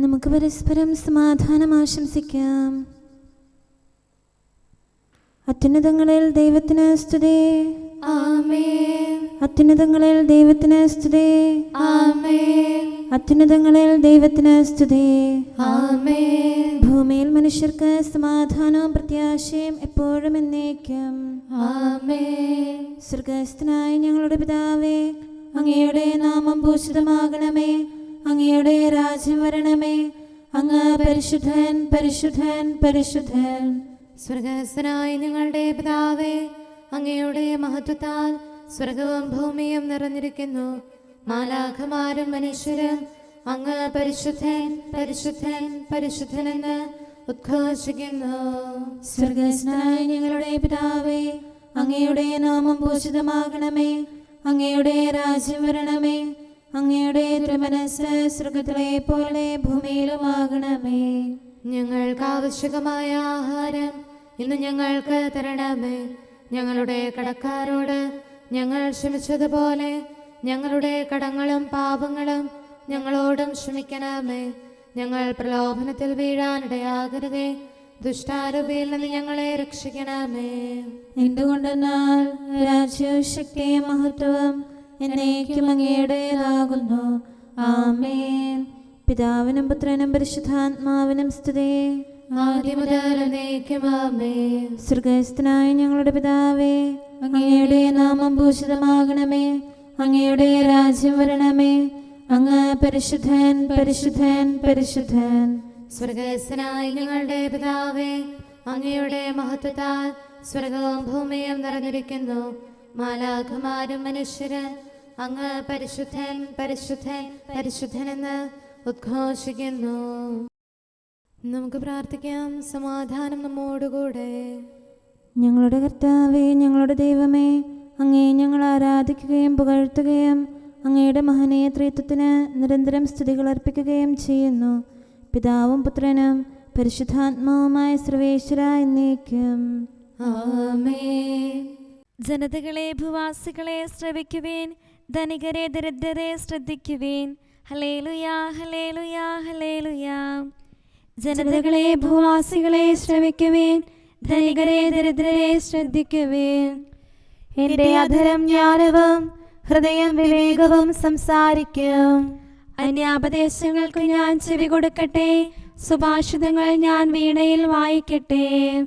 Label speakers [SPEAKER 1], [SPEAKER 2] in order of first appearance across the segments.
[SPEAKER 1] നമുക്ക് പരസ്പരം സമാധാനം ആശംസിക്കാം. അത്യുന്നതങ്ങളിൽ ദൈവത്തിന് സ്തുതി.
[SPEAKER 2] ആമേൻ.
[SPEAKER 1] അത്യുന്നതങ്ങളിൽ ദൈവത്തിന് സ്തുതി.
[SPEAKER 2] ആമേൻ.
[SPEAKER 1] അത്യുന്നതങ്ങളിൽ ദൈവത്തിന് സ്തുതി.
[SPEAKER 2] ആമേൻ.
[SPEAKER 1] ഭൂമിയിൽ മനുഷ്യർക്ക് സമാധാനവും പ്രത്യാശയും എപ്പോഴും എന്നേക്കും.
[SPEAKER 2] ആമേൻ.
[SPEAKER 1] സ്വർഗ്ഗസ്ഥനായ ഞങ്ങളുടെ പിതാവേ, അങ്ങയുടെ നാമം പൂജിതമാകണമേ. അങ്ങയുടെ രാജ്യം വരണമേ. അങ്ങ് പരിശുദ്ധൻ, പരിശുദ്ധൻ, പരിശുദ്ധൻ.
[SPEAKER 2] സ്വർഗ്ഗസ്ഥനായ ഞങ്ങളുടെ പിതാവേ, അങ്ങയുടെ മഹത്വത്താൽ സ്വർഗവും ഭൂമിയും നിറഞ്ഞിരിക്കുന്നു. മാലാഖമാരും മനുഷ്യരും അങ്ങ് പരിശുദ്ധൻ, പരിശുദ്ധൻ, പരിശുദ്ധനെന്ന് ഉദ്ഘോഷിക്കുന്നു.
[SPEAKER 1] സ്വർഗ്ഗസ്ഥനായ ഞങ്ങളുടെ പിതാവേ, അങ്ങയുടെ നാമം പൂജിതമാകണമേ. അങ്ങയുടെ രാജ്യം വരണമേ. അങ്ങയുടെ തിരുമനസ്സ് സ്വർഗ്ഗത്തിലെ പോലെ ഭൂമിയിലുമാകണമേ.
[SPEAKER 2] ഞങ്ങൾക്ക് ആവശ്യമായ ആഹാരം ഇന്ന് ഞങ്ങൾക്ക് തരണമേ. ഞങ്ങളുടെ കടക്കാരോട് ഞങ്ങൾ ക്ഷമിച്ചതുപോലെ ഞങ്ങളുടെ കടങ്ങളും പാപങ്ങളും ഞങ്ങളോടും ക്ഷമിക്കണമേ. ഞങ്ങൾ പ്രലോഭനത്തിൽ വീഴാനിടയാകരുതേ. ദുഷ്ടാരൂപിയിൽ നിന്ന് ഞങ്ങളെ രക്ഷിക്കണമേ.
[SPEAKER 1] എന്തുകൊണ്ടെന്നാൽ രാജ്യവും ശക്തിയും മഹത്വവും എന്നേക്കും അങ്ങയുടേതാകുന്നു. ആമേൻ. പിതാവിനും പുത്രനും പരിശുദ്ധാത്മാവിനും സ്തുതി.
[SPEAKER 2] ആദ്യം മുതൽ എന്നേക്കും ആമേൻ.
[SPEAKER 1] സ്വർഗ്ഗസ്ഥനായ ഞങ്ങളുടെ പിതാവേ, അങ്ങയുടെ നാമം പൂജിതമാകണമേ. അങ്ങയുടെ രാജ്യം വരണമേ. അങ്ങ് പരിശുദ്ധൻ, പരിശുദ്ധൻ, പരിശുദ്ധൻ.
[SPEAKER 2] സ്വർഗ്ഗസ്ഥനായ ഞങ്ങളുടെ പിതാവേ, അങ്ങയുടെ മഹത്വത്താൽ സ്വർഗവും ഭൂമിയും നിറഞ്ഞിരിക്കുന്നു. മാലാഖമാരും മനുഷ്യരും അങ്ങ് പരിശുദ്ധൻ, പരിശുദ്ധൻ, പരിശുദ്ധനെന്ന് ഉദ്ഘോഷിക്കുന്നു. നമുക്ക് പ്രാർത്ഥിക്കാം. സമാധാനം നമ്മോടുകൂടെ.
[SPEAKER 1] ഞങ്ങളുടെ കർത്താവേ, ഞങ്ങളുടെ ദൈവമേ, അങ്ങേ ഞങ്ങൾ ആരാധിക്കുകയും പുകഴ്ത്തുകയും അങ്ങയുടെ മഹനീയ ത്രിത്വത്തിന് നിരന്തരം സ്തുതികൾ അർപ്പിക്കുകയും ചെയ്യുന്നു. പിതാവും പുത്രനും പരിശുദ്ധാത്മാവുമായ സർവേശ്വര എന്നേക്കും.
[SPEAKER 2] ആമേൻ.
[SPEAKER 3] ജനതകളെ, ഭൂവാസികളെ ശ്രവിക്കുവേൻ. ധനികരെ, ദരിദ്രരെ ശ്രദ്ധിക്കുവേൻ. ഹല്ലേലൂയാ, ഹല്ലേലൂയാ, ഹല്ലേലൂയാ.
[SPEAKER 4] ജനതകളെ, ഭൂവാസികളെ ശ്രവിക്കുവേൻ. ധനികരെ, ദരിദ്രരെ ശ്രദ്ധിക്കുവേൻ. എന്റെ അധരം ജ്ഞാനവും ഹൃദയം വിവേകവും സംസാരിക്കും. അന്യാപദേശങ്ങൾക്ക് ഞാൻ ചെവി കൊടുക്കട്ടെ. സുഭാഷിതങ്ങൾ ഞാൻ വീണയിൽ വായിക്കട്ടെ.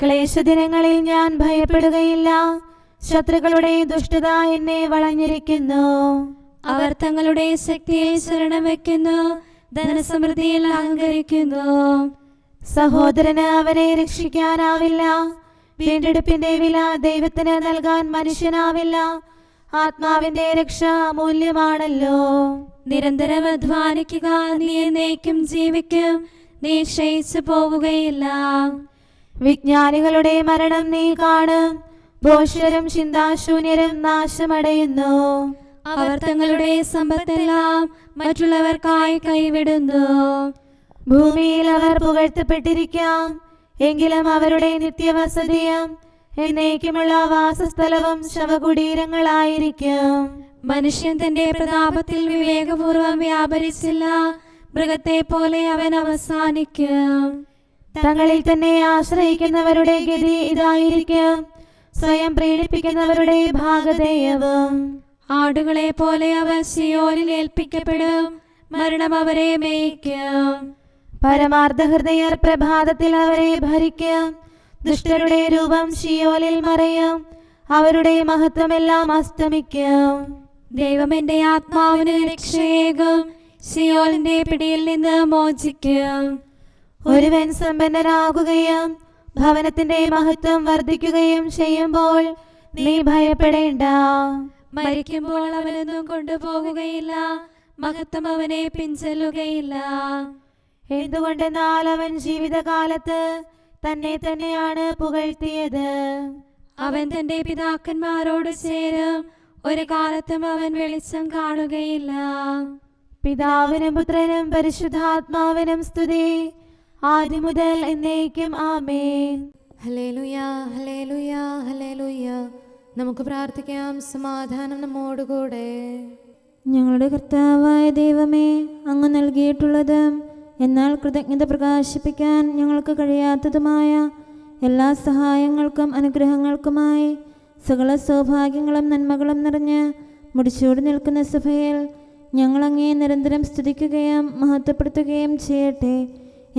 [SPEAKER 4] ക്ലേശദിനങ്ങളിൽ ഞാൻ ഭയപ്പെടുകയില്ല. ശത്രുക്കളുടെ ദുഷ്ടത എന്നെ വളഞ്ഞിരിക്കുന്നു. അവർ തങ്ങളുടെ ശക്തിയിൽ ശരണം വയ്ക്കുന്നു. ധനസമൃദ്ധിയിൽ അഹങ്കരിക്കുന്നു. സഹോദരന് അവനെ രക്ഷിക്കാനാവില്ല. വീണ്ടെടുപ്പിന്റെ വില ദൈവത്തിന് നൽകാൻ മനുഷ്യനാവില്ല. ആത്മാവിന്റെ രക്ഷ അമൂല്യമാണല്ലോ. നിരന്തരം അധ്വാനിക്കുക, നീ എന്നേക്കും ജീവിക്കും. നീ ക്ഷയിച്ചു പോവുകയില്ല. വിജ്ഞാനികളുടെ മരണം നീ കാണും. ഭോഷരും ചിന്താശൂന്യരും നാശമടയുന്നു. അവർ തങ്ങളുടെ സമ്പത്തെല്ലാം മറ്റുള്ളവർക്കായി കൈവിടുന്നു. ഭൂമിയിൽ അവർ പുകഴ്ത്തപ്പെട്ടിരിക്കാം. എങ്കിലും അവരുടെ നിത്യവസതിയും എന്നേക്കുമുള്ള വാസസ്ഥലവും ശവകുടീരങ്ങളായിരിക്കും. മനുഷ്യൻ തന്റെ പ്രതാപത്തിൽ വിവേകപൂർവം വ്യാപരിച്ചില്ല. മൃഗത്തെ പോലെ അവൻ അവസാനിക്കും. തങ്ങളിൽ തന്നെ ആശ്രയിക്കുന്നവരുടെ ഗതി ഇതായിരിക്കും. സ്വയം പ്രീണിപ്പിക്കുന്നവരുടെ ഭാഗധേയവും. ആടുകളെ പോലെ അവർ സിയോനിൽ ഏൽപ്പിക്കപ്പെടും. മരണം അവരെ മേയ്ക്കും. പരമാർത്ഥ ഹൃദയർ പ്രഭാതത്തിൽ അവരെ ഭരിക്കും. ദുഷ്ടരുടെ രൂപം സിയോനിൽ മറയും. അവരുടെ മഹത്വമെല്ലാം അസ്തമിക്കും. ദൈവം എന്റെ ആത്മാവിന് രക്ഷയേകും. സിയോനിന്റെ പിടിയിൽ നിന്ന് മോചിക്കും. ഒരുവൻ സമ്പന്നനാകുകയും ഭവനത്തിന്റെ മഹത്വം വർദ്ധിക്കുകയും ചെയ്യുമ്പോൾ നീ ഭയപ്പെടേണ്ട. മരിക്കുമ്പോൾ അവനൊന്നും കൊണ്ടുപോകുകയില്ല. മഹത്വം അവനെ പിൻചെല്ലുകയില്ല. എന്തുകൊണ്ടെന്നാൽ അവൻ ജീവിതകാലത്ത് തന്നെ തന്നെയാണ് പുകഴ്ത്തിയത്. അവൻ തന്റെ പിതാക്കന്മാരോട് ചേരും. ഒരു കാലത്തും അവൻ വെളിച്ചം കാണുകയില്ല. പിതാവിനും പുത്രനും പരിശുദ്ധാത്മാവിനും സ്തുതി. ആദ്യം മുതൽ എന്നേക്കും ആമേൻ.
[SPEAKER 2] ഹല്ലേലൂയാ, ഹല്ലേലൂയാ, ഹല്ലേലൂയാ. നമുക്ക് പ്രാർത്ഥിക്കാം. സമാധാനം നമ്മോടുകൂടെ.
[SPEAKER 1] ഞങ്ങളുടെ കർത്താവായ ദൈവമേ, അങ്ങ് നൽകിയിട്ടുള്ളതും എന്നാൽ കൃതജ്ഞത പ്രകാശിപ്പിക്കാൻ ഞങ്ങൾക്ക് കഴിയാത്തതുമായ എല്ലാ സഹായങ്ങൾക്കും അനുഗ്രഹങ്ങൾക്കുമായി സകല സൗഭാഗ്യങ്ങളും നന്മകളും നിറഞ്ഞ് മുടിച്ചൂടി നിൽക്കുന്ന സഭയിൽ ഞങ്ങളങ്ങേ നിരന്തരം സ്തുതിക്കുകയും മഹത്വപ്പെടുത്തുകയും ചെയ്യട്ടെ.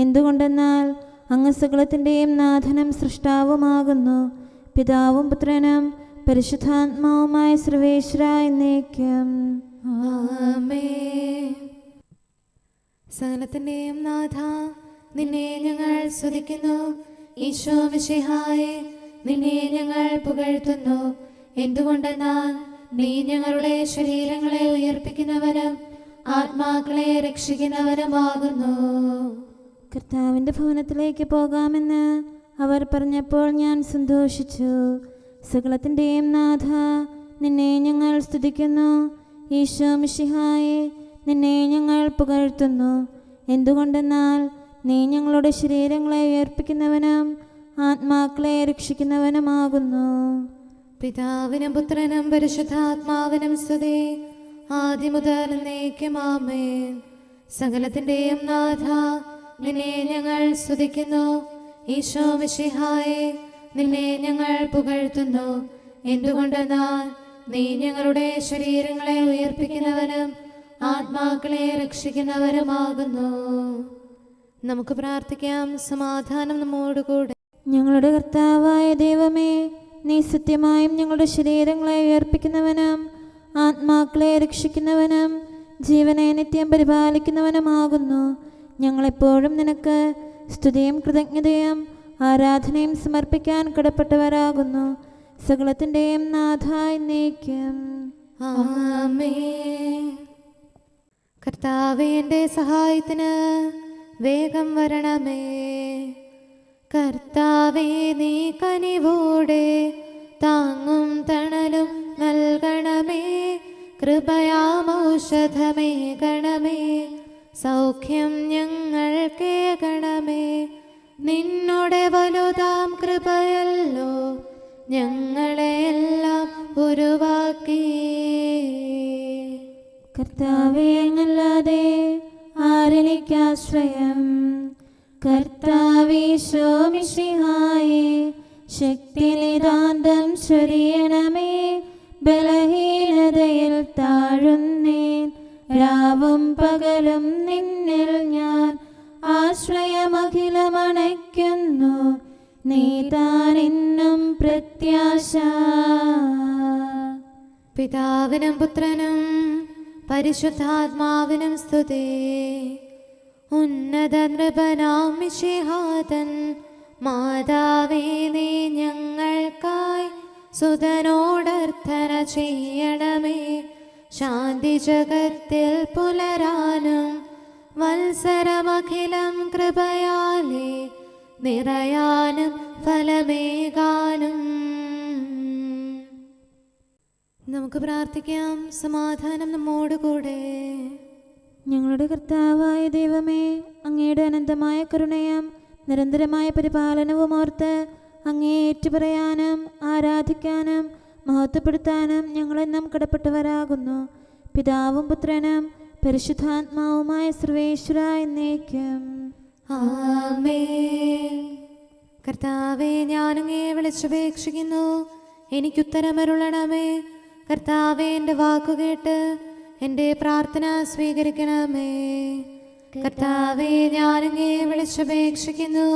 [SPEAKER 1] എന്തുകൊണ്ടെന്നാൽ അങ്ങ് സകലത്തിൻ്റെയും നാഥനും സൃഷ്ടാവുമാകുന്നു. പിതാവും പുത്രനും പരിശുദ്ധാത്മാവുമായ സർവേശ്വരായ എന്നേക്കും
[SPEAKER 2] ആമേൻ. സകലത്തിന്റെയും നാഥ, നിന്നെ ഞങ്ങൾ സ്തുതിക്കുന്നു. ഈശോ മിശിഹായേ, നിന്നെ ഞങ്ങൾ പുകഴ്ത്തുന്നു. എന്തുകൊണ്ടെന്നാൽ നീ ഞങ്ങളുടെ ശരീരങ്ങളെ ഉയർപ്പിക്കുന്നവനും ആത്മാക്കളെ രക്ഷിക്കുന്നവനുമാകുന്നു.
[SPEAKER 1] കർത്താവിൻ്റെ ഭവനത്തിലേക്ക് പോകാമെന്ന് അവർ പറഞ്ഞപ്പോൾ ഞാൻ സന്തോഷിച്ചു. സകലത്തിൻ്റെയും നാഥ, നിന്നെ ഞങ്ങൾ സ്തുതിക്കുന്നു. ഈശോ മിശിഹായേ, നിന്നെ ഞങ്ങൾ പുകഴ്ത്തുന്നു. എന്തുകൊണ്ടെന്നാൽ നീ ഞങ്ങളുടെ ശരീരങ്ങളെ ഉയർപ്പിക്കുന്നവനും ആത്മാക്കളെ രക്ഷിക്കുന്നവനുമാകുന്നു.
[SPEAKER 2] പിതാവിനും പുത്രനും പരിശുദ്ധാത്മാവിനും സ്തുതി, ആദ്യം മുതൽ എന്നേക്കും ആമേൻ. സകലത്തിന്റെയും നാഥ, നിന്നെ ഞങ്ങൾ സ്തുതിക്കുന്നു. ഈശോ മിശിഹായേ, നിന്നെ ഞങ്ങൾ പുകഴ്ത്തുന്നു. എന്തുകൊണ്ടെന്നാൽ നീ ഞങ്ങളുടെ ശരീരങ്ങളെ ഉയർപ്പിക്കുന്നവനും ആത്മാക്കളെ രക്ഷിക്കുന്നവരുമാകുന്നു. നമുക്ക് പ്രാർത്ഥിക്കാം. സമാധാനം നമ്മോടുകൂടെ.
[SPEAKER 1] ഞങ്ങളുടെ കർത്താവായ ദൈവമേ, നീ സത്യമായും ഞങ്ങളുടെ ശരീരങ്ങളെ ഉയർപ്പിക്കുന്നവനും ആത്മാക്കളെ രക്ഷിക്കുന്നവനും ജീവനെ നിത്യം പരിപാലിക്കുന്നവനുമാകുന്നു. ഞങ്ങളെപ്പോഴും നിനക്ക് സ്തുതിയും കൃതജ്ഞതയും ആരാധനയും സമർപ്പിക്കാൻ കടപ്പെട്ടവരാകുന്നു. സകലത്തിൻ്റെയും നാഥ എന്നേക്കും
[SPEAKER 2] ആമേൻ. കർത്താവേ, എൻ്റെ സഹായത്തിന് വേഗം വരണമേ. കർത്താവേ, നീ കനിവോടെ താങ്ങും തണലും നൽകണമേ. കൃപയാമൗഷധമേ ഗണമേ, സൗഖ്യം ഞങ്ങൾക്കേകണമേ. നിന്നോടെ വലുതാം കൃപയല്ലോ ഞങ്ങളെയെല്ലാം ഉരുവാക്കി.
[SPEAKER 1] കർത്താവേ, അങ്ങല്ലാതെ ആരെനിക്കാശ്രയം? കർത്താവീശോ മിശിഹായേ, ശക്തിനിതാന്തം ചൊരിയണമേ. ബലഹീനതയിൽ താഴുന്നേൻ, രാവും പകലും നിന്നിൽ ഞാൻ ആശ്രയമഖിലമണയ്ക്കുന്നു. നീ താനെന്നും പ്രത്യാശ.
[SPEAKER 2] പിതാവിനും പുത്രനും പരിശുദ്ധാത്മാവിനും സ്തുതി. ഉന്നത നൃപനാം മിശിഹാതൻ മാതാവേ, നീ ഞങ്ങൾക്കായി സുതനോടർത്ഥന ചെയ്യണമേ. ശാന്തി ജഗത്തിൽ പുലരാനും വത്സരമഖിലം കൃപയാലേ നിറയാനും ഫലമേകാനും. നമുക്ക് പ്രാർത്ഥിക്കാം. സമാധാനം നമ്മോടുകൂടെ.
[SPEAKER 1] ഞങ്ങളുടെ കർത്താവായ ദൈവമേ, അങ്ങയുടെ അനന്തമായ കരുണയും നിരന്തരമായ പരിപാലനവും ഓർത്ത് അങ്ങേ ഏറ്റുപറയാനും ആരാധിക്കാനും മഹത്വപ്പെടുത്താനും ഞങ്ങളെന്നും കടപ്പെട്ടവരാകുന്നു. പിതാവും പുത്രനും പരിശുദ്ധാത്മാവുമായ സർവേശ്വരായ എന്നേക്കും
[SPEAKER 2] ആമേൻ. കർത്താവേ, ഞാനങ്ങേ വിളിച്ചപേക്ഷിക്കുന്നു, എനിക്കുത്തരമരുളണമേ. കർത്താവേ, എൻ്റെ വാക്കുകേട്ട് എൻ്റെ പ്രാർത്ഥന സ്വീകരിക്കണമേ. കർത്താവേ, ഞാനങ്ങേ വിളിച്ചപേക്ഷിക്കുന്നു,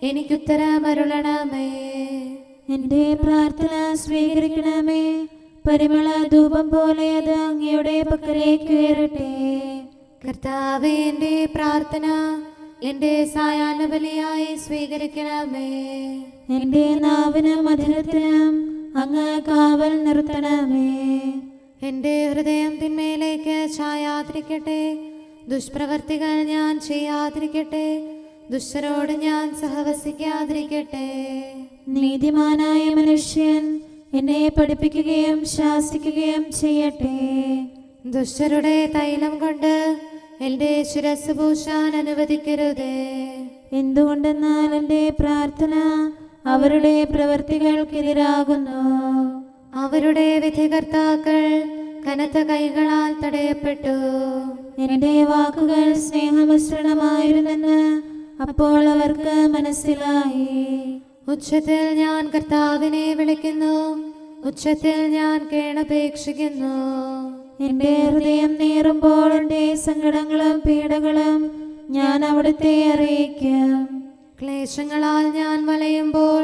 [SPEAKER 2] എനിക്കുത്തരമരുളണമേ.
[SPEAKER 1] എൻ്റെ പ്രാർത്ഥന സ്വീകരിക്കണമേ. പരിമള ധൂപം പോലെ അത് അങ്ങയുടെ പക്കലേക്ക് ഉയരട്ടെ.
[SPEAKER 2] കർത്താവേ, എൻ്റെ പ്രാർത്ഥന എൻ്റെ സായാഹ്ന ബലിയായി സ്വീകരിക്കണമേ.
[SPEAKER 1] എൻ്റെ നാവിനും മധുരത്തിനും അങ്ങ് കാവൽ നിർത്തണമേ.
[SPEAKER 2] എൻ്റെ ഹൃദയം തിന്മയിലേക്ക് ചായാതിരിക്കട്ടെ. ദുഷ്പ്രവർത്തികൾ ഞാൻ ചെയ്യാതിരിക്കട്ടെ. ദുഷ്ടരോട് ഞാൻ സഹവസിക്കാതിരിക്കട്ടെ.
[SPEAKER 1] നീതിമാനായ മനുഷ്യൻ എന്നെ പഠിപ്പിക്കുകയും ശാസിക്കുകയും ചെയ്യട്ടെ.
[SPEAKER 2] ദുഷ്ടരുടെ തൈലം കൊണ്ട് എൻ്റെ ശിരസ് പൂശാൻ അനുവദിക്കരുതേ.
[SPEAKER 1] എന്തുകൊണ്ടെന്നാൽ എൻ്റെ പ്രാർത്ഥന അവരുടെ പ്രവൃത്തികൾക്കെതിരാകുന്നു.
[SPEAKER 2] അവരുടെ വിധികർത്താക്കൾ കനത്ത കൈകളാൽ തടയപ്പെട്ടു.
[SPEAKER 1] എന്റെ വാക്കുകൾ സ്നേഹമിശ്രണമായിരുന്നെന്ന് അപ്പോൾ അവർക്ക് മനസ്സിലായി.
[SPEAKER 2] ഉച്ചത്തിൽ ഞാൻ കർത്താവിനെ വിളിക്കുന്നു, ഉച്ചത്തിൽ ഞാൻ കേണപേക്ഷിക്കുന്നു.
[SPEAKER 1] എന്റെ ഹൃദയം നീറുമ്പോൾ എന്റെ സങ്കടങ്ങളും പീഡകളും ഞാൻ അവിടുത്തെ അറിയിക്കും.
[SPEAKER 2] ക്ലേശങ്ങളാൽ ഞാൻ വലയുമ്പോൾ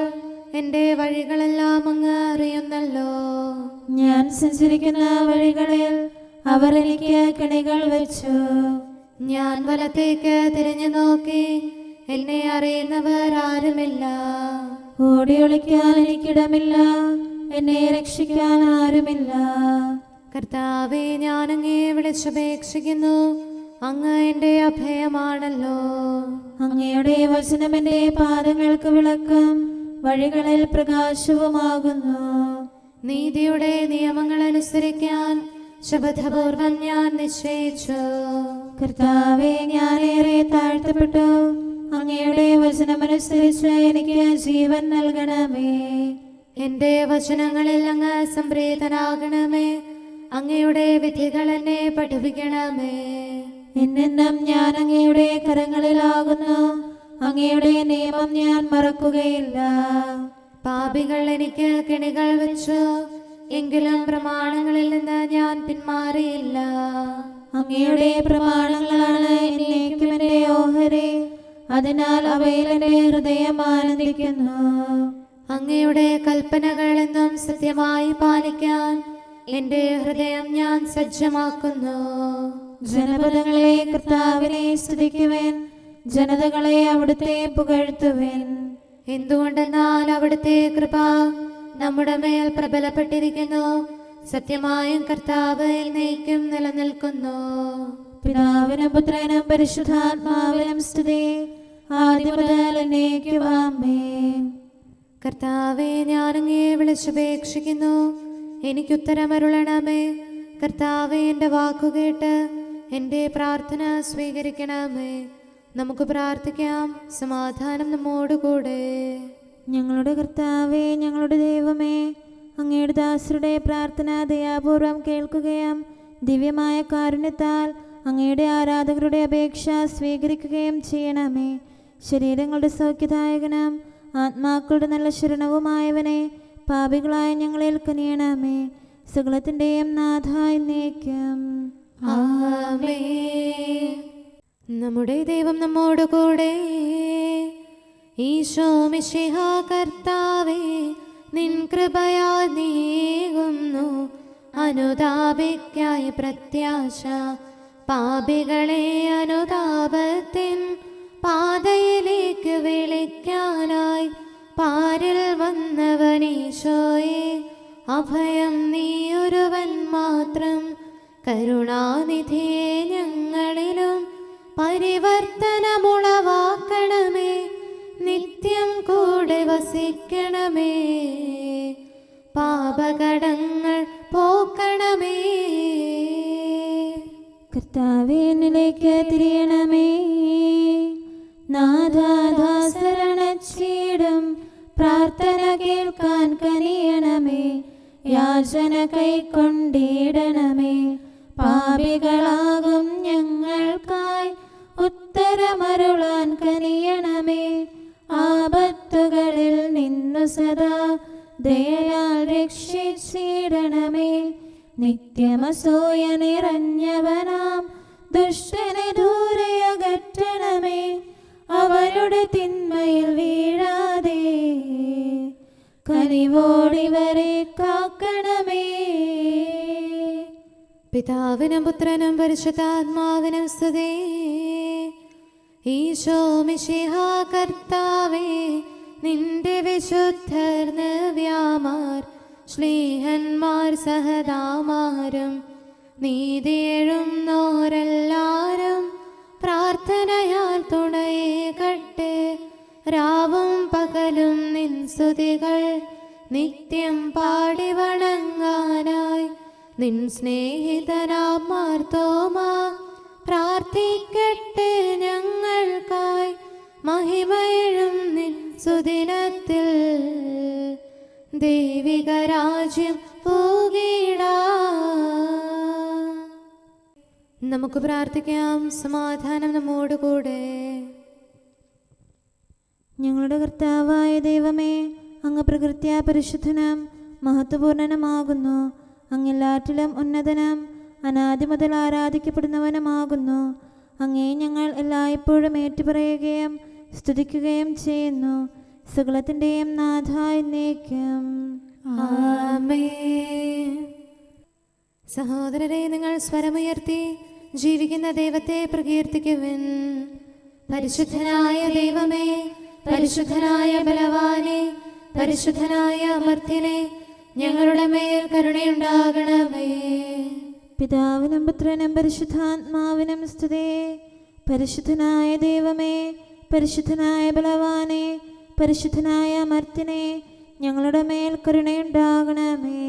[SPEAKER 2] എൻ്റെ വഴികളെല്ലാം അങ്ങ് അറിയുന്നല്ലോ.
[SPEAKER 1] ഞാൻ സഞ്ചരിക്കുന്ന വഴികളിൽ അവർ എനിക്ക് കെണികൾ വെച്ചു.
[SPEAKER 2] ഞാൻ വലത്തേക്ക് തിരിഞ്ഞു നോക്കി, എന്നെ അറിയുന്നവർ ആരുമില്ല.
[SPEAKER 1] ഓടി ഒളിക്കാൻ എനിക്കിടമില്ല, എന്നെ രക്ഷിക്കാൻ ആരുമില്ല.
[SPEAKER 2] കർത്താവേ, ഞാൻ അങ്ങേ വിളിച്ചപേക്ഷിക്കുന്നു, അങ്ങ് എൻ്റെ അഭയമാണല്ലോ.
[SPEAKER 1] അങ്ങയുടെ വചനം എൻ്റെ പാദങ്ങൾക്ക് വിളക്കും വഴികളിൽ പ്രകാശവുമാകുന്നു.
[SPEAKER 2] നീതിയുടെ നിയമങ്ങൾ അനുസരിക്കാൻ ശപഥപൂർവം ഞാൻ നിശ്ചയിച്ചു.
[SPEAKER 1] കർത്താവേ, ഞാനേറെ താഴ്ത്തപ്പെട്ടു. അങ്ങയുടെ വചനമനുസരിച്ച് എനിക്ക് ജീവൻ നൽകണമേ.
[SPEAKER 2] എൻ്റെ വചനങ്ങളിൽ അങ്ങ് സംപ്രീതനാകണമേ. അങ്ങയുടെ വിധികൾ എന്നെ പഠിപ്പിക്കണമേ.
[SPEAKER 1] എന്നെന്നും ഞാൻ അങ്ങയുടെ കരങ്ങളിലാകുന്നു. അങ്ങയുടെ നിയമം ഞാൻ മറക്കുകയില്ല.
[SPEAKER 2] പാപികൾ എനിക്ക് കെണികൾ വെച്ചു, എങ്കിലും പ്രമാണങ്ങളിൽ നിന്ന് ഞാൻ പിന്മാറിയില്ല.
[SPEAKER 1] അങ്ങയുടെ പ്രമാണങ്ങളാണ് എന്നേക്കും എൻ്റെ ഓഹരി, അതിനാൽ അവയിൽ എൻ്റെ ഹൃദയം ആനന്ദിക്കുന്നു.
[SPEAKER 2] അങ്ങയുടെ കൽപ്പനകൾ എന്നും സത്യമായി പാലിക്കാൻ എൻ്റെ ഹൃദയം ഞാൻ സജ്ജമാക്കുന്നു.
[SPEAKER 1] ജനപദങ്ങളെ കർത്താവിനെ സ്തുതിക്കുവേൻ, ജനതകളെ അവിടുത്തെ പുകഴ്ത്തുവേൻ.
[SPEAKER 2] എന്തുകൊണ്ടെന്നാൽ അവിടുത്തെ കൃപ നമ്മുടെ മേൽ പ്രബലപ്പെട്ടിരിക്കുന്നു. സത്യമായും കർത്താവ് എന്നേക്കും നിലനിൽക്കുന്നു.
[SPEAKER 1] പിതാവിനും പുത്രനും പരിശുദ്ധാത്മാവിനും സ്തുതി, ആദ്യം മുതൽ എന്നേക്കും ആമേൻ.
[SPEAKER 2] കർത്താവെ, ഞാനങ്ങേ വിളിച്ചപേക്ഷിക്കുന്നു, എനിക്കുത്തരമരുളണമേ. കർത്താവെ, എൻ്റെ വാക്കുകേട്ട് എൻ്റെ പ്രാർത്ഥന സ്വീകരിക്കണമേ. നമുക്ക് പ്രാർത്ഥിക്കാം. സമാധാനം നമ്മോടുകൂടെ.
[SPEAKER 1] ഞങ്ങളുടെ കർത്താവേ, ഞങ്ങളുടെ ദൈവമേ, അങ്ങയുടെ ദാസരുടെ പ്രാർത്ഥന ദയാപൂർവം കേൾക്കുകയും ദിവ്യമായ കാരുണ്യത്താൽ അങ്ങയുടെ ആരാധകരുടെ അപേക്ഷ സ്വീകരിക്കുകയും ചെയ്യണമേ. ശരീരങ്ങളുടെ സൗഖ്യദായകനും ആത്മാക്കളുടെ നല്ല ശരണവുമായവനെ, പാപികളായ ഞങ്ങളിൽ കനിയണമേ. സകലത്തിൻ്റെയും നാഥായി എന്നേക്കും
[SPEAKER 2] ആമേൻ. നമ്മുടെ ദൈവം നമ്മോടുകൂടെ. ഈശോ മിശിഹാ കർത്താവേ, നിൻ കൃപയാൽ നീങ്ങുന്നു അനുതാപിക്കായി പ്രത്യാശ. പാപികളെ അനുതാപത്തിൻ പാതയിലേക്ക് വിളിക്കാനായി പാരിൽ വന്നവനീശോയെ, അഭയം നീയൊരുവൻ മാത്രം. കരുണാനിധിയെ ഞങ്ങളിലും പരിവർത്തനമുളവാക്കണമേ. നിത്യം കൂടെ വസിക്കണമേ. പാപകടങ്ങൾ പോക്കണമേ.
[SPEAKER 1] കർത്താവേ, എന്നിലേക്ക് തിരിയണമേ. നാഥാദാസരണച്ചീടും പ്രാർത്ഥന കേൾക്കാൻ കനിയണമേ. യാചന കൈക്കൊണ്ടിടണമേ. പാപികളാകും ഞങ്ങൾക്കായി ഉത്തരമരുളാൻ കനിയണമേ. ആപത്തുകളിൽ നിന്നു സദാ ദയയാൽ രക്ഷിച്ചിടണമേ. നിത്യമസൂയ നിറഞ്ഞവനാം ദുഷ്ടനെ ദൂരെയകറ്റണമേ. അവരുടെ തിന്മയിൽ വീഴാതെ കനിവോടിവരെ കാക്കണമേ.
[SPEAKER 2] പിതാവിനും പുത്രനും പരിശുദ്ധാത്മാവിനും സ്തുതി. ഈശോ മിശിഹാ കർത്താവേ, നിന്റെ വിശുദ്ധർ നവ്യാമാർ ശ്ലീഹന്മാർ സഹദാമാരും നീതിയെഴുന്നോരെല്ലാരും പ്രാർത്ഥനയാൽ തുണയേകട്ടെ. രാവും പകലും നിൻ സ്തുതികൾ നിത്യം പാടി വണങ്ങാനായി നിൻ സ്നേഹിതനാം മാർത്തോമാ പ്രാർത്ഥിക്കട്ടെ ഞങ്ങൾക്കായി. മഹിമയിഴും നിൻ സുദിനത്തിൽ ദൈവിക രാജ്യം പൂകിടാം. നമുക്ക് പ്രാർത്ഥിക്കാം. സമാധാനം നമ്മോടുകൂടെ.
[SPEAKER 1] ഞങ്ങളുടെ കർത്താവായ ദൈവമേ, അങ്ങ് പ്രകൃത്യാ പരിശുദ്ധനും മഹത്വപൂർണനുമാകുന്നു. അങ്ങെല്ലാറ്റിലും ഉന്നതനും അനാദി മുതൽ ആരാധിക്കപ്പെടുന്നവനുമാകുന്നു. അങ്ങേ ഞങ്ങൾ എല്ലായ്പ്പോഴും ഏറ്റുപറയുകയും സ്തുതിക്കുകയും ചെയ്യുന്നു. സകലത്തിൻ്റെയും നാഥ എന്നേക്കും.
[SPEAKER 2] ആമേൻ. സഹോദരരെ, നിങ്ങൾ സ്വരമുയർത്തി ജീവിക്കുന്ന ദൈവത്തെ പ്രകീർത്തിക്കുവിൻ. പരിശുദ്ധനായ ദൈവമേ, പരിശുദ്ധനായ ബലവാനെ, പരിശുദ്ധനായ അമർത്യനെ, ഞങ്ങളുടെ മേൽ കരുണയുണ്ടാകണമേ.
[SPEAKER 1] പിതാവിനും പുത്രനും പരിശുദ്ധാത്മാവിനും സ്തുതി. പരിശുദ്ധനായ ദൈവമേ, പരിശുദ്ധനായ ബലവാനെ, പരിശുദ്ധനായ അമർത്യനെ, ഞങ്ങളുടെ മേൽ കരുണയുണ്ടാകണമേ.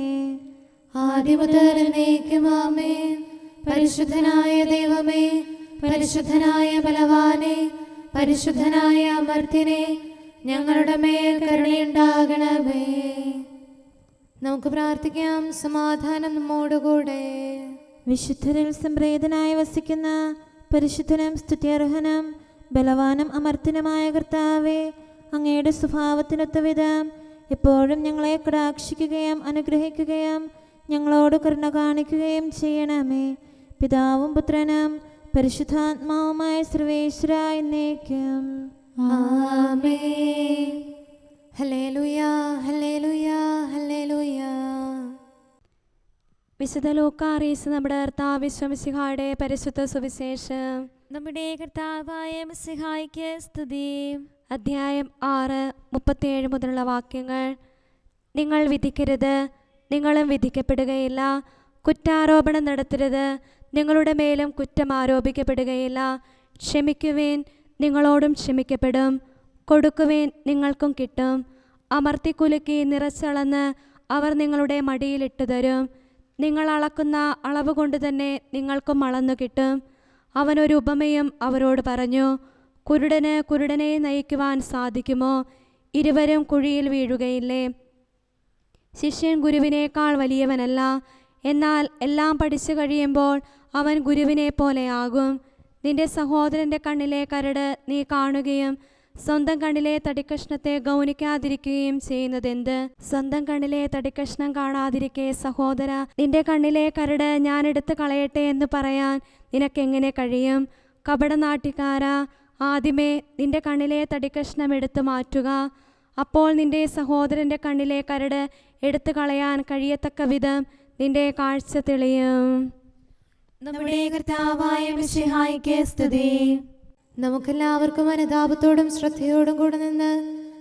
[SPEAKER 2] ആദിമുതൽ എന്നേക്കും ആമേൻ. പരിശുദ്ധനായ ദൈവമേ, പരിശുദ്ധനായ ബലവാനെ, പരിശുദ്ധനായ അമർത്യനെ, ഞങ്ങളുടെ മേൽ കരുണയുണ്ടാകണമേ. നമുക്ക് പ്രാർത്ഥിക്കാം. സമാധാനം നമ്മോടുകൂടെ.
[SPEAKER 1] വിശുദ്ധരിൽ സംപ്രീതനായി വസിക്കുന്ന പരിശുദ്ധനും സ്തുത്യർഹനും ബലവാനും അമർത്യനുമായ കർത്താവേ, അങ്ങയുടെ സ്വഭാവത്തിനൊത്ത വിധം എപ്പോഴും ഞങ്ങളെ കടാക്ഷിക്കുകയും അനുഗ്രഹിക്കുകയും ഞങ്ങളോട് കരുണ കാണിക്കുകയും ചെയ്യണമേ. പിതാവും പുത്രനും പരിശുദ്ധാത്മാവുമായ സർവേശ്വര എന്നേക്കും.
[SPEAKER 2] ആമേൻ. ഹല്ലേലൂയ, ഹല്ലേലൂയ, ഹല്ലേലൂയ.
[SPEAKER 4] വിശുദ്ധ ലൂക്കാ അറിയിച്ച നമ്മുടെ കർത്താവ് മിശിഹായുടെ പരിശുദ്ധ സുവിശേഷം.
[SPEAKER 3] നമ്മുടെ കർത്താവായ മിശിഹായ്ക്ക് സ്തുതി.
[SPEAKER 4] അധ്യായം 6, 37 മുതലുള്ള വാക്യങ്ങൾ. നിങ്ങൾ വിധിക്കരുത്, നിങ്ങളും വിധിക്കപ്പെടുകയില്ല. കുറ്റാരോപണം നടത്തരുത്, നിങ്ങളുടെ മേലും കുറ്റം ആരോപിക്കപ്പെടുകയില്ല. ക്ഷമിക്കുവേൻ, നിങ്ങളോടും ക്ഷമിക്കപ്പെടും. കൊടുക്കുവേൻ, നിങ്ങൾക്കും കിട്ടും. അമർത്തിക്കുലുക്കി നിറച്ചളന്ന് അവർ നിങ്ങളുടെ മടിയിലിട്ട് തരും. നിങ്ങൾ അളക്കുന്ന അളവ് കൊണ്ട് തന്നെ നിങ്ങൾക്കും അളന്നു കിട്ടും. അവനൊരു ഉപമയും അവരോട് പറഞ്ഞു. കുരുടന് കുരുടനെ നയിക്കുവാൻ സാധിക്കുമോ? ഇരുവരും കുഴിയിൽ വീഴുകയില്ലേ? ശിഷ്യൻ ഗുരുവിനേക്കാൾ വലിയവനല്ല, എന്നാൽ എല്ലാം പഠിച്ചു കഴിയുമ്പോൾ അവൻ ഗുരുവിനെ പോലെയാകും. നിന്റെ സഹോദരൻ്റെ കണ്ണിലെ കരട് നീ കാണുകയും സ്വന്തം കണ്ണിലെ തടിക്കഷ്ണത്തെ ഗൗനിക്കാതിരിക്കുകയും ചെയ്യുന്നതെന്ത്? സ്വന്തം കണ്ണിലെ തടിക്കഷ്ണം കാണാതിരിക്കെ സഹോദര, നിന്റെ കണ്ണിലെ കരട് ഞാൻ എടുത്തു കളയട്ടെ എന്ന് പറയാൻ നിനക്കെങ്ങനെ കഴിയും? കപടനാട്യക്കാരാ, ആദ്യമേ നിന്റെ കണ്ണിലെ തടിക്കഷ്ണം എടുത്തു മാറ്റുക. അപ്പോൾ നിന്റെ സഹോദരൻ്റെ കണ്ണിലെ കരട് എടുത്തു കളയാൻ കഴിയത്തക്ക വിധം നിന്റെ കാഴ്ച തെളിയും.
[SPEAKER 1] നമ്മുടെ കർത്താവായ മിശിഹായ്ക്ക് സ്തുതി.
[SPEAKER 2] നമുക്കെല്ലാവർക്കും അനുതാപത്തോടും ശ്രദ്ധയോടും കൂടെ നിന്ന്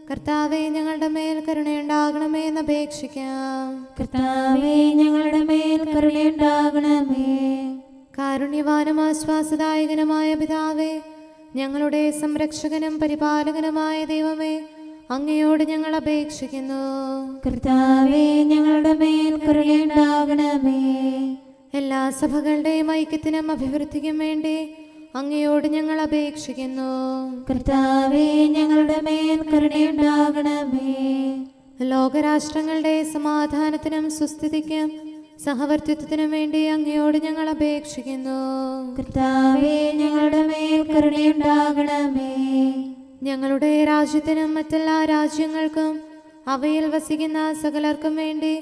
[SPEAKER 2] കർത്താവെ, ഞങ്ങളുടെ മേൽ കരുണയുണ്ടാകണമേ എന്ന് അപേക്ഷിക്കാം.
[SPEAKER 1] കർത്താവേ, ഞങ്ങളുടെ മേൽ കരുണയുണ്ടാകണമേ.
[SPEAKER 2] കാരുണ്യവാനും ആശ്വാസദായകനുമായ പിതാവേ, ഞങ്ങളുടെ സംരക്ഷകനും പരിപാലകനുമായ ദൈവമേ, അങ്ങയോട് ഞങ്ങൾ അപേക്ഷിക്കുന്നു.
[SPEAKER 1] കർത്താവേ, ഞങ്ങളുടെ മേൽ കരുണയുണ്ടാകണമേ.
[SPEAKER 2] എല്ലാ സഭകളുടെയും ഐക്യത്തിനും അഭിവൃദ്ധിക്കും വേണ്ടി അങ്ങയോട് ഞങ്ങൾ അപേക്ഷിക്കുന്നു.
[SPEAKER 1] കർത്താവേ, ഞങ്ങളുടെ മേൽ കരുണയുണ്ടാകണമേ.
[SPEAKER 2] ലോകരാഷ്ട്രങ്ങളുടെ സമാധാനത്തിനും സുസ്ഥിതിക്കും സഹവർത്തിത്വത്തിനും വേണ്ടി അങ്ങയോട് ഞങ്ങൾ അപേക്ഷിക്കുന്നു.
[SPEAKER 1] കർത്താവേ, ഞങ്ങളുടെ മേൽ കരുണയുണ്ടാകണമേ.
[SPEAKER 2] ഞങ്ങളുടെ രാജ്യത്തിനും മറ്റെല്ലാ രാജ്യങ്ങൾക്കും അവയിൽ വസിക്കുന്ന സകലർക്കും വേണ്ടി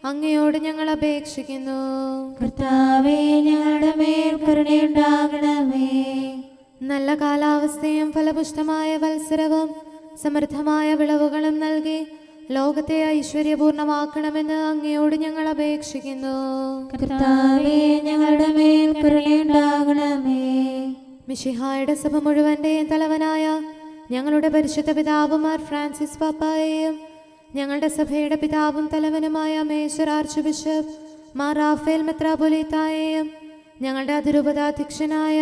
[SPEAKER 2] അങ്ങയോട് ഞങ്ങൾ അപേക്ഷിക്കുന്നു.
[SPEAKER 1] കർത്താവേ, ഞങ്ങളുടെ മേൽ കരുണയുണ്ടാകണമേ.
[SPEAKER 2] നല്ല കാലാവസ്ഥയും ഫലപുഷ്ടമായ വത്സരവും സമൃദ്ധമായ വിളവുകളും നൽകി ലോകത്തെ ഐശ്വര്യപൂർണമാക്കണമെന്ന് അങ്ങയോട് ഞങ്ങൾ അപേക്ഷിക്കുന്നു.
[SPEAKER 1] കർത്താവേ, ഞങ്ങളുടെ മേൽ കരുണയുണ്ടാകണമേ.
[SPEAKER 2] മിശിഹായുടെ സഭ മുഴുവൻ്റെയും തലവനായ ഞങ്ങളുടെ പരിശുദ്ധ പിതാവ് മാർ ഫ്രാൻസിസ് പാപ്പായെയും ഞങ്ങളുടെ സഭയുടെ പിതാവും തലവനുമായ major archbishop Mar Raphael മെത്രാപൊലീത്തായെയും ഞങ്ങളുടെ അതിരൂപതാധ്യക്ഷനായ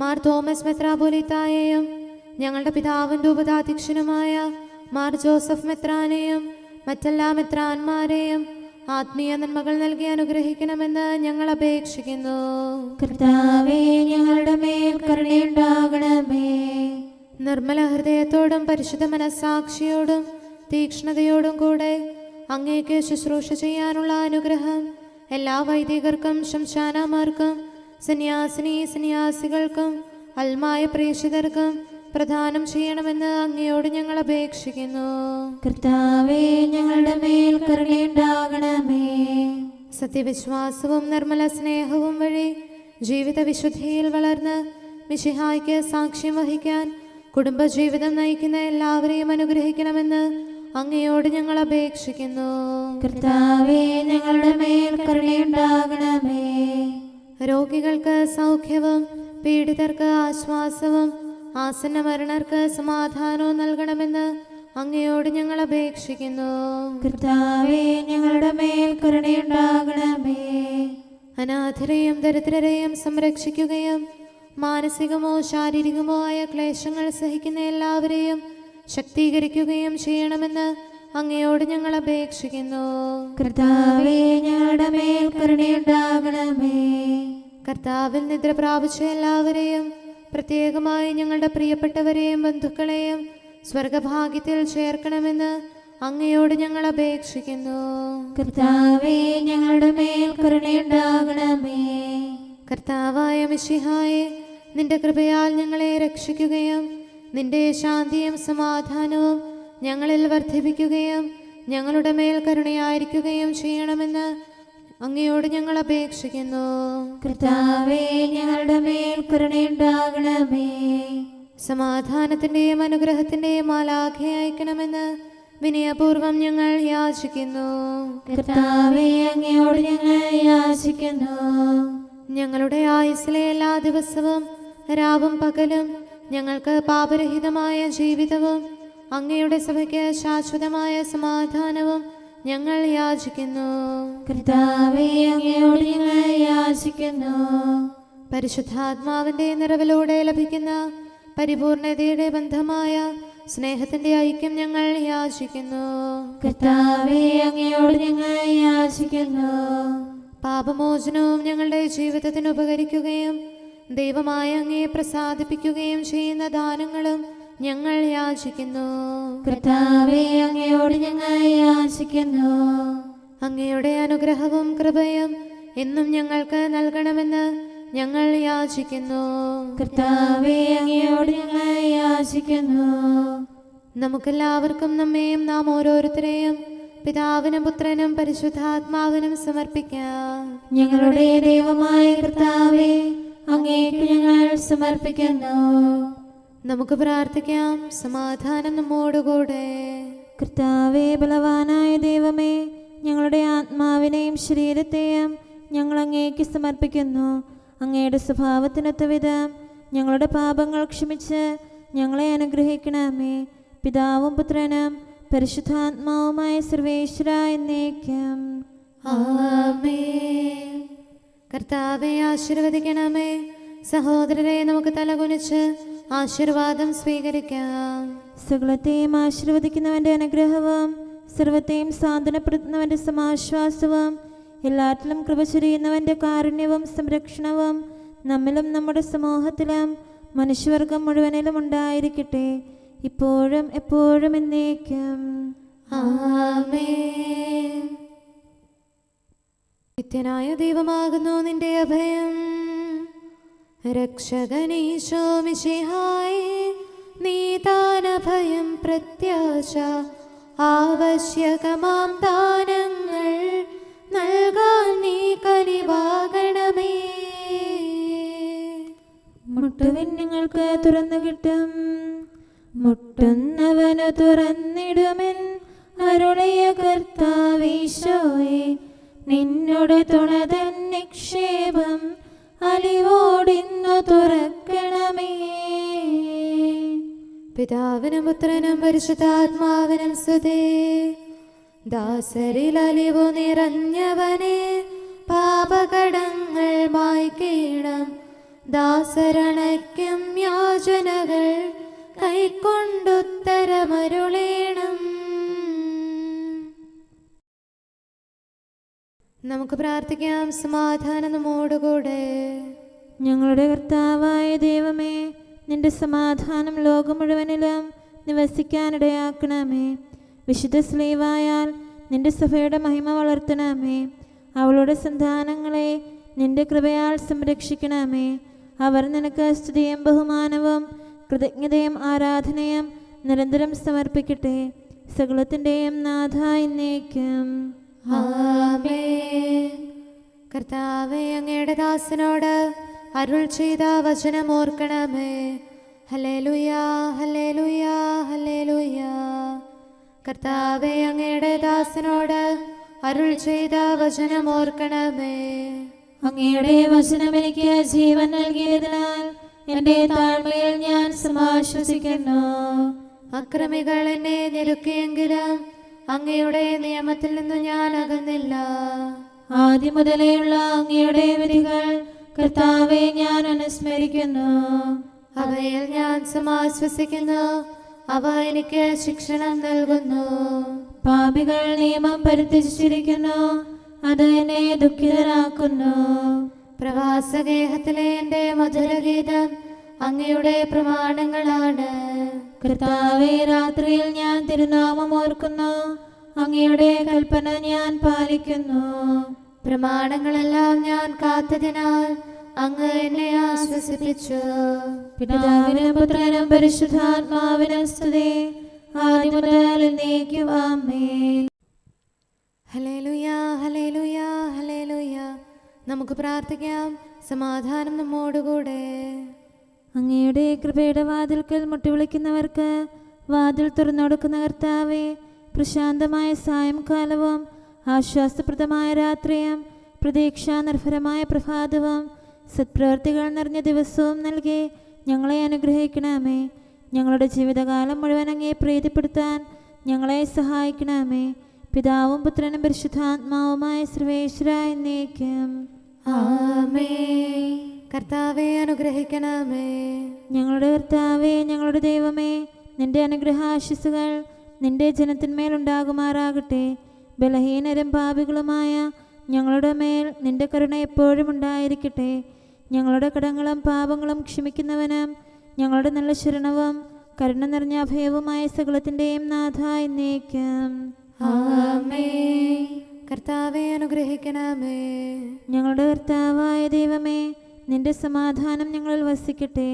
[SPEAKER 2] മാർ തോമസ് മെത്രാപൊലീത്തായെയും ഞങ്ങളുടെ പിതാവും രൂപതാധ്യക്ഷനുമായ മാർ ജോസഫ് മെത്രാനെയും മറ്റെല്ലാ മെത്രാന്മാരെയും ആത്മീയ നന്മകൾ നൽകി അനുഗ്രഹിക്കണമെന്ന് ഞങ്ങൾ അപേക്ഷിക്കുന്നു.
[SPEAKER 1] കർത്താവേ, ഞങ്ങളുടെ മേൽ കരുണയുണ്ടാകണമേ.
[SPEAKER 2] നിർമ്മല ഹൃദയത്തോടും പരിശുദ്ധ മനസ്സാക്ഷിയോടും തീക്ഷ്ണതയോടും കൂടെ അങ്ങേക്ക് ശുശ്രൂഷ ചെയ്യാനുള്ള അനുഗ്രഹം എല്ലാ വൈദികർക്കും ശംശാനമാർക്കും സന്യാസിനി സന്യാസികൾക്കും അൽമായ പ്രേക്ഷിതർക്കും പ്രദാനം ചെയ്യണമെന്ന് അങ്ങയോട് ഞങ്ങൾ അപേക്ഷിക്കുന്നു.
[SPEAKER 1] കർത്താവേ, ഞങ്ങളുടെ മേൽ കരുണയുണ്ടാകണമേ.
[SPEAKER 2] സത്യവിശ്വാസവും നിർമ്മല സ്നേഹവും വഴി ജീവിത വിശുദ്ധിയിൽ വളർന്ന് മിശിഹായ്ക്ക് സാക്ഷ്യം വഹിക്കാൻ കുടുംബജീവിതം നയിക്കുന്ന എല്ലാവരെയും അനുഗ്രഹിക്കണമെന്ന് അങ്ങയോട് ഞങ്ങൾ അപേക്ഷിക്കുന്നു.
[SPEAKER 1] കർത്താവേ, ഞങ്ങളുടെ മേൽ കരുണയുണ്ടാകണമേ.
[SPEAKER 2] രോഗികൾക്ക് സൗഖ്യവും പീഡിതർക്ക് ആശ്വാസവും ആസന്ന മരണർക്ക് സമാധാനവും നൽകണമെന്ന് അങ്ങയോട് ഞങ്ങൾ അപേക്ഷിക്കുന്നു.
[SPEAKER 1] കർത്താവേ, ഞങ്ങളുടെ മേൽ കരുണയുണ്ടാകണമേ.
[SPEAKER 2] അനാഥരെയും ദരിദ്രരെയും സംരക്ഷിക്കുകയും മാനസികമോ ശാരീരികമോ ആയ ക്ലേശങ്ങൾ സഹിക്കുന്ന എല്ലാവരെയും ശക്തീകരിക്കുകയും ചെയ്യണമെന്ന് അങ്ങയോട് ഞങ്ങൾ അപേക്ഷിക്കുന്നു.
[SPEAKER 1] കർത്താവേ, ഞങ്ങളുടെ മേൽ കരുണയുണ്ടാകണമേ.
[SPEAKER 2] കർത്താവിൽ നിദ്ര പ്രാപിച്ച എല്ലാവരെയും പ്രത്യേകമായി ഞങ്ങളുടെ പ്രിയപ്പെട്ടവരെയും ബന്ധുക്കളെയും സ്വർഗഭാഗ്യത്തിൽ ചേർക്കണമെന്ന് അങ്ങയോട് ഞങ്ങൾ അപേക്ഷിക്കുന്നു.
[SPEAKER 1] കർത്താവേ, ഞങ്ങളുടെ മേൽ കരുണയുണ്ടാകണമേ.
[SPEAKER 2] കർത്താവായ മിശിഹായെ, നിന്റെ കൃപയാൽ ഞങ്ങളെ രക്ഷിക്കുകയും നിന്റെ ശാന്തിയും സമാധാനവും ഞങ്ങളിൽ വർദ്ധിപ്പിക്കുകയും ഞങ്ങളുടെ മേൽ കരുണയായിരിക്കുകയും ചെയ്യണമെന്ന് അങ്ങയോട് ഞങ്ങൾ അപേക്ഷിക്കുന്നു.
[SPEAKER 1] കർത്താവേ, ഞങ്ങളുടെ മേൽ കരുണയുണ്ടാകണമേ.
[SPEAKER 2] സമാധാനത്തിന്റെയും അനുഗ്രഹത്തിന്റെയും മാലാഖയെ അയക്കണമെന്ന് വിനയപൂർവം ഞങ്ങൾ യാചിക്കുന്നു.
[SPEAKER 1] കർത്താവേ, അങ്ങയോട് ഞങ്ങൾ യാചിക്കുന്നു.
[SPEAKER 2] ഞങ്ങളുടെ ആയുസ്സിലെ എല്ലാ ദിവസവും രാവും പകലും ഞങ്ങൾക്ക് പാപരഹിതമായ ജീവിതവും അങ്ങയുടെ സഭയ്ക്ക് ശാശ്വതമായ സമാധാനവും ഞങ്ങൾ യാചിക്കുന്നു.
[SPEAKER 1] കർത്താവേ, അങ്ങയോട് ഞങ്ങൾ യാചിക്കുന്നു.
[SPEAKER 2] പരിശുദ്ധാത്മാവിന്റെ നിറവിലൂടെ ലഭിക്കുന്ന പരിപൂർണതയുടെ ബന്ധമായ സ്നേഹത്തിന്റെ ഐക്യം ഞങ്ങൾ യാചിക്കുന്നു.
[SPEAKER 1] കർത്താവേ, അങ്ങയോട് ഞങ്ങൾ യാചിക്കുന്നു.
[SPEAKER 2] പാപമോചനവും ഞങ്ങളുടെ ജീവിതത്തിന് ഉപകരിക്കുകയും ദൈവമായ അങ്ങയെ പ്രസാദിപ്പിക്കുകയും ചെയ്യുന്ന ദാനങ്ങളും ഞങ്ങൾ യാചിക്കുന്നു.
[SPEAKER 1] കർത്താവേ, അങ്ങയോട് ഞങ്ങൾ യാചിക്കുന്നു.
[SPEAKER 2] അങ്ങയുടെ അനുഗ്രഹവും കൃപയും എന്നും ഞങ്ങൾക്ക് നൽകണമെന്ന് ഞങ്ങൾ യാചിക്കുന്നു.
[SPEAKER 1] കർത്താവേ, അങ്ങയോട് ഞങ്ങൾ യാചിക്കുന്നു.
[SPEAKER 2] നമുക്കെല്ലാവർക്കും നമ്മെയും നാം ഓരോരുത്തരെയും പിതാവിനും പുത്രനും പരിശുദ്ധാത്മാവിനും സമർപ്പിക്കാം.
[SPEAKER 1] ഞങ്ങളുടെ ദൈവമായ കർത്താവേ, അങ്ങേക്ക് ഞങ്ങൾ സമർപ്പിക്കുന്നു.
[SPEAKER 2] നമുക്ക് പ്രാർത്ഥിക്കാം. സമാധാനം നമ്മോടുകൂടെ.
[SPEAKER 1] കർത്താവേ, ബലവാനായ ദൈവമേ, ഞങ്ങളുടെ ആത്മാവിനെയും ശരീരത്തെയും ഞങ്ങൾ അങ്ങേക്ക് സമർപ്പിക്കുന്നു. അങ്ങയുടെ സ്വഭാവത്തിനൊത്ത വിധം ഞങ്ങളുടെ പാപങ്ങൾ ക്ഷമിച്ച് ഞങ്ങളെ അനുഗ്രഹിക്കണമേ. പിതാവും പുത്രനും പരിശുദ്ധാത്മാവുമായ സർവേശ്വര എന്നേക്കും
[SPEAKER 2] ആമേൻ. കർത്താവെ ആശീർവദിക്കണമേ. സഹോദരരെ, നമുക്ക് തലകുനിച്ച് ആശീർവാദം സ്വീകരിക്കാം.
[SPEAKER 1] സകലത്തെയും ആശീർവദിക്കുന്നവന്റെ അനുഗ്രഹവും സർവത്തെയും സാന്ത്വനപ്പെടുത്തുന്നവന്റെ സമാശ്വാസവും എല്ലാറ്റിലും കൃപ ചൊരിയുന്നവന്റെ കാരുണ്യവും സംരക്ഷണവും നമ്മിലും നമ്മുടെ സമൂഹത്തിലും മനുഷ്യവർഗം മുഴുവനിലും ഉണ്ടായിരിക്കട്ടെ, ഇപ്പോഴും എപ്പോഴും എന്നേക്കും
[SPEAKER 2] ആമേൻ. നിത്യനായ ദൈവമാകുന്നു നിന്റെ അഭയം. രക്ഷകനീശോ മിശിഹായേ, നീ താനഭയം പ്രത്യാശ. ആവശ്യകമാം ദാനങ്ങൾ നൽകാൻ നീ കനിവാകണമേ.
[SPEAKER 1] മുട്ടുവിൻ നിങ്ങൾക്ക് തുറന്നു കിട്ടും, മുട്ടുന്നവന് തുറന്നിടുമെൻ അരുളിയ കർത്താവീശോയെ. നിന്നോട് തുണതൻ നിക്ഷേപം അലിവോടിന്നു തുറക്കണമേ.
[SPEAKER 2] പിതാവിനും പുത്രനും പരിശുദ്ധാത്മാവിനും സ്തുതി. ദാസരിൽ അലിവു നിറഞ്ഞവനെ, പാപകടങ്ങൾ മായ്ക്കണം. ദാസരണയ്ക്കും യാചനകൾ കൈക്കൊണ്ടുത്തരമരുളേണം. നമുക്ക് പ്രാർത്ഥിക്കാം. സമാധാനം നമ്മോടുകൂടെ.
[SPEAKER 1] ഞങ്ങളുടെ കർത്താവായ ദൈവമേ, നിന്റെ സമാധാനം ലോകം മുഴുവനിലും നിവസിക്കാനിടയാക്കണമേ. വിശുദ്ധ സ്ലീവായാൽ നിന്റെ സഭയുടെ മഹിമ വളർത്തണമേ. അവളുടെ സന്താനങ്ങളെ നിന്റെ കൃപയാൽ സംരക്ഷിക്കണമേ. അവർ നിനക്ക് സ്തുതിയും ബഹുമാനവും കൃതജ്ഞതയും ആരാധനയും നിരന്തരം സമർപ്പിക്കട്ടെ. സകലത്തിൻ്റെയും നാഥ എന്നേക്കും.
[SPEAKER 2] ആമേൻ. കർത്താവേ, അങ്ങയുടെ ദാസനോട് അരുൾ ചെയ്ത വചനം ഓർക്കണമേ. ഹല്ലേലൂയാ, ഹല്ലേലൂയാ, ഹല്ലേലൂയാ. കർത്താവേ, അങ്ങയുടെ ദാസനോട് അരുൾ ചെയ്ത വചനം ഓർക്കണമേ.
[SPEAKER 1] അങ്ങയുടെ വചനം എനിക്ക് ജീവൻ നൽകിയതിനാൽ എൻ്റെ താഴ്മയിൽ ഞാൻ സമാശ്വസിക്കുന്നു.
[SPEAKER 2] അക്രമികൾ എന്നെ ഞെരുക്കിയെങ്കിലും അങ്ങയുടെ നിയമത്തിൽ നിന്ന് ഞാൻ അകന്നില്ല.
[SPEAKER 1] ആദ്യം മുതലേയുള്ള അങ്ങയുടെ വിധികൾ കർത്താവെ ഞാൻ അനുസ്മരിക്കുന്നു.
[SPEAKER 2] അവയിൽ ഞാൻ സമാശ്വസിക്കുന്നു. അവ എനിക്ക് ശിക്ഷണം നൽകുന്നു.
[SPEAKER 1] പാപികൾ നിയമം പരിത്യജിച്ചിരിക്കുന്നു, അത് എന്നെ ദുഃഖിതരാക്കുന്നു.
[SPEAKER 2] പ്രവാസഗേഹത്തിലെ എൻ്റെ മധുരഗീതം അങ്ങയുടെ പ്രമാണങ്ങളാണ്.
[SPEAKER 1] കർത്താവെ, രാത്രിയിൽ ഞാൻ തിരുനാമം ഓർക്കുന്നു, അങ്ങയുടെ കൽപ്പന ഞാൻ പാലിക്കുന്നു.
[SPEAKER 2] പ്രമാണങ്ങളെല്ലാം ഞാൻ കാത്തതിനാൽ അങ്ങ് എന്നെ ആശ്വസിപ്പിച്ചു.
[SPEAKER 1] പിതാവിനും പുത്രനും പരിശുദ്ധാത്മാവിനും സ്തുതി, ആദ്യം മുതൽ എന്നേക്കും ആമേൻ.
[SPEAKER 2] ഹല്ലേലൂയാ, ഹല്ലേലൂയാ, ഹല്ലേലൂയാ. നമുക്ക് പ്രാർത്ഥിക്കാം. സമാധാനം നമ്മോടുകൂടെ.
[SPEAKER 1] അങ്ങയുടെ കൃപയുടെ വാതിൽക്കൽ മുട്ടിവിളിക്കുന്നവർക്ക് വാതിൽ തുറന്നുകൊടുക്കുന്ന കർത്താവേ, പ്രശാന്തമായ സായംകാലവും ആശ്വാസപ്രദമായ രാത്രിയും പ്രതീക്ഷാനിർഭരമായ പ്രഭാതവും സത്പ്രവർത്തികൾ നിറഞ്ഞ ദിവസവും നൽകി ഞങ്ങളെ അനുഗ്രഹിക്കണമേ. ഞങ്ങളുടെ ജീവിതകാലം മുഴുവൻ അങ്ങയെ പ്രീതിപ്പെടുത്താൻ ഞങ്ങളെ സഹായിക്കണമേ. പിതാവും പുത്രനും പരിശുദ്ധാത്മാവുമായ സർവേശ്വര എന്നേക്കും.
[SPEAKER 2] ആമേൻ. കർത്താവേ, അനുഗ്രഹിക്കണമേ.
[SPEAKER 1] ഞങ്ങളുടെ കർത്താവേ, ഞങ്ങളുടെ ദൈവമേ, നിന്റെ അനുഗ്രഹാശിസുകൾ നിന്റെ ജനത്തിന്മേലുണ്ടാകുമാറാകട്ടെ. ബലഹീനരും പാപികളുമായ ഞങ്ങളുടെ മേൽ നിന്റെ കരുണ എപ്പോഴും ഉണ്ടായിരിക്കട്ടെ. ഞങ്ങളുടെ കടങ്ങളും പാപങ്ങളും ക്ഷമിക്കുന്നവനും ഞങ്ങളുടെ നല്ല ശരണവും കരുണ നിറഞ്ഞ അഭയവുമായ സകലത്തിൻ്റെയും നാഥ എന്നേക്കും.
[SPEAKER 2] ആമേൻ. കർത്താവേ, അനുഗ്രഹിക്കണമേ.
[SPEAKER 1] ഞങ്ങളുടെ കർത്താവായ ദൈവമേ, നിന്റെ സമാധാനം ഞങ്ങളിൽ വസിക്കട്ടെ.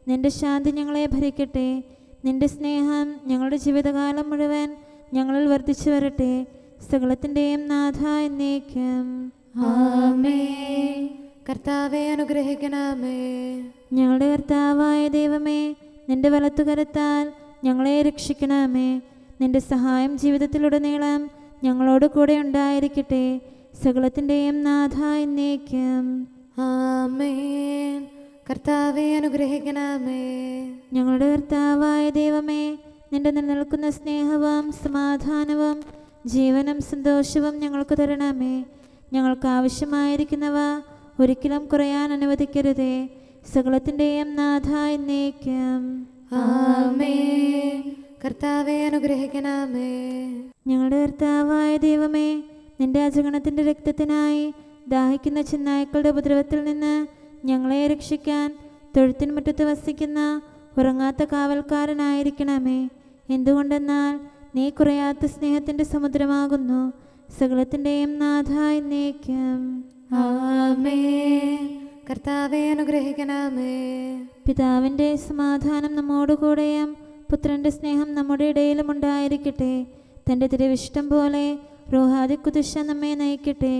[SPEAKER 1] നിന്റെ ശാന്തി ഞങ്ങളെ ഭരിക്കട്ടെ. നിന്റെ സ്നേഹം ഞങ്ങളുടെ ജീവിതകാലം മുഴുവൻ ഞങ്ങളിൽ വർദ്ധിച്ചു വരട്ടെ. സകലത്തിൻ്റെയും നാഥ എന്നേക്കും.
[SPEAKER 2] ആമേൻ. കർത്താവേ, അനുഗ്രഹിക്കണമേ.
[SPEAKER 1] ഞങ്ങളുടെ കർത്താവായ ദൈവമേ, നിന്റെ വലത്തുകരത്താൽ ഞങ്ങളെ രക്ഷിക്കണമേ. നിന്റെ സഹായം ജീവിതത്തിലുടനീളം ഞങ്ങളോട് കൂടെ ഉണ്ടായിരിക്കട്ടെ. സകലത്തിൻ്റെയും നാഥ എന്നേക്കും.
[SPEAKER 2] ആമേൻ. കർത്താവേ, അനുഗ്രഹിക്കണമേ.
[SPEAKER 1] ഞങ്ങളുടെ കർത്താവായ ദൈവമേ, നിന്റെ നിലനിൽക്കുന്ന സ്നേഹവും സമാധാനവും ജീവനും സന്തോഷവും ഞങ്ങൾക്ക് തരണമേ. ഞങ്ങൾക്ക് ആവശ്യമായിരിക്കുന്നവ ഒരിക്കലും കുറയാൻ അനുവദിക്കരുതേ. സകലത്തിൻ്റെയും നാഥ എന്നേക്കും.
[SPEAKER 2] ആമേൻ. കർത്താവേ, അനുഗ്രഹിക്കണമേ.
[SPEAKER 1] ഞങ്ങളുടെ കർത്താവായ ദൈവമേ, നിന്റെ അജഗണത്തിൻ്റെ രക്തത്തിനായി ദാഹിക്കുന്ന ചെന്നായ്ക്കളുടെ ഉപദ്രവത്തിൽ നിന്ന് ഞങ്ങളെ രക്ഷിക്കാൻ തൊഴുത്തിൻ മുറ്റത്ത് വസിക്കുന്ന ഉറങ്ങാത്ത കാവൽക്കാരനായിരിക്കണമേ. എന്തുകൊണ്ടെന്നാൽ നീ കുറയാത്ത സ്നേഹത്തിൻ്റെ സമുദ്രമാകുന്നു. സകലത്തിൻ്റെയും നാഥ എന്നേക്കും.
[SPEAKER 2] ആമേൻ. കർത്താവേ, അനുഗ്രഹിക്കണമേ.
[SPEAKER 1] പിതാവിൻ്റെ സമാധാനം നമ്മോടുകൂടെയും പുത്രൻ്റെ സ്നേഹം നമ്മുടെ ഇടയിലും ഉണ്ടായിരിക്കട്ടെ. തൻ്റെ തിരുവിഷ്ടം പോലെ റോഹാദിക്കുദിശ നമ്മെ നയിക്കട്ടെ.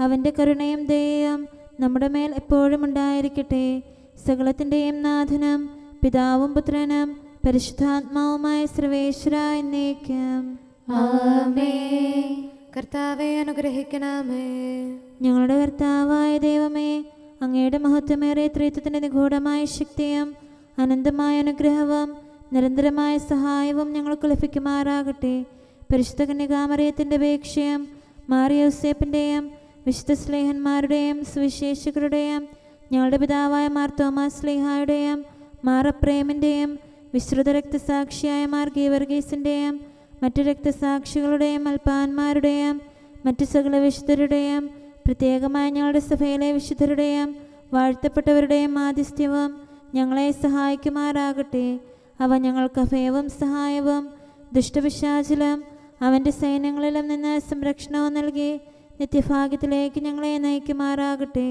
[SPEAKER 1] അവൻ്റെ കരുണയും ദയയും നമ്മുടെ മേൽ എപ്പോഴും ഉണ്ടായിരിക്കട്ടെ. സകലത്തിൻ്റെയും നാഥനും പിതാവും പുത്രനും പരിശുദ്ധാത്മാവുമായ സർവേശ്വര എന്നേക്കും.
[SPEAKER 2] ആമേൻ. കർത്താവേ, അനുഗ്രഹിക്കണമേ.
[SPEAKER 1] ഞങ്ങളുടെ കർത്താവായ ദൈവമേ, അങ്ങയുടെ മഹത്വമേറിയ ത്രിത്വത്തിൻ്റെ നിഗൂഢമായ ശക്തിയും അനന്തമായ അനുഗ്രഹവും നിരന്തരമായ സഹായവും ഞങ്ങൾക്ക് ലഭിക്കുമാറാകട്ടെ. പരിശുദ്ധ കന്യകാമറിയത്തിൻ്റെ അപേക്ഷയും മാറിയോസേപ്പിൻ്റെയും വിശുദ്ധ സ്ലേഹന്മാരുടെയും സുവിശേഷകരുടെയും ഞങ്ങളുടെ പിതാവായ മാർ തോമാസ് സ്ലീഹായുടെയും മാർ അപ്രേമിൻ്റെയും വിശ്രുത രക്തസാക്ഷിയായ മാർ ഗീവർഗീസിൻ്റെയും മറ്റു രക്തസാക്ഷികളുടെയും അൽപ്പാന്മാരുടെയും മറ്റു സകല വിശുദ്ധരുടെയും പ്രത്യേകമായി ഞങ്ങളുടെ സഭയിലെ വിശുദ്ധരുടെയും വാഴ്ത്തപ്പെട്ടവരുടെയും മാധ്യസ്ഥ്യവും ഞങ്ങളെ സഹായിക്കുമാറാകട്ടെ. അവ ഞങ്ങൾക്ക് അഭയവും സഹായവും ദുഷ്ടപിശാചിലും അവൻ്റെ സൈന്യങ്ങളിലും നിന്ന് സംരക്ഷണവും നൽകി നിത്യഭാഗ്യത്തിലേക്ക് ഞങ്ങളെ നയിക്കുമാറാകട്ടെ.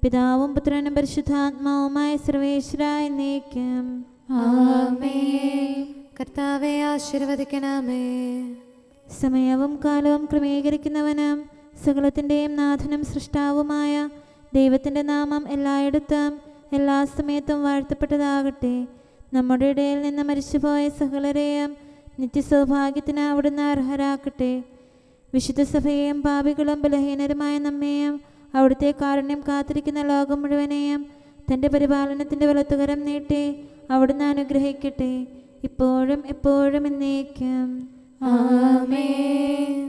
[SPEAKER 1] പിതാവും പുത്രനും പരിശുദ്ധാത്മാവുമായ സർവേശ്വരായ എന്നേക്കും.
[SPEAKER 2] ആമേൻ. കർത്താവെ ആശീർവദിക്കണമേ.
[SPEAKER 1] സമയവും കാലവും ക്രമീകരിക്കുന്നവനും സകലത്തിൻ്റെയും നാഥനും സൃഷ്ടാവുമായ ദൈവത്തിൻ്റെ നാമം എല്ലായിടത്തും എല്ലാ സമയത്തും വാഴ്ത്തപ്പെട്ടതാകട്ടെ. നമ്മുടെ ഇടയിൽ നിന്ന് മരിച്ചുപോയ സകലരെയും നിത്യസൗഭാഗ്യത്തിന് അവിടുന്ന് അർഹരാക്കട്ടെ. വിശുദ്ധ സഭയെയും പാപികളും ബലഹീനരുമായ നമ്മെയും അവിടുത്തെ കാരുണ്യം കാത്തിരിക്കുന്ന ലോകം മുഴുവനെയും തൻ്റെ പരിപാലനത്തിൻ്റെ വലത്തുകരം നീട്ടി അവിടുന്ന് അനുഗ്രഹിക്കട്ടെ, ഇപ്പോഴും എപ്പോഴും എന്നേക്കും.
[SPEAKER 2] ആമേൻ.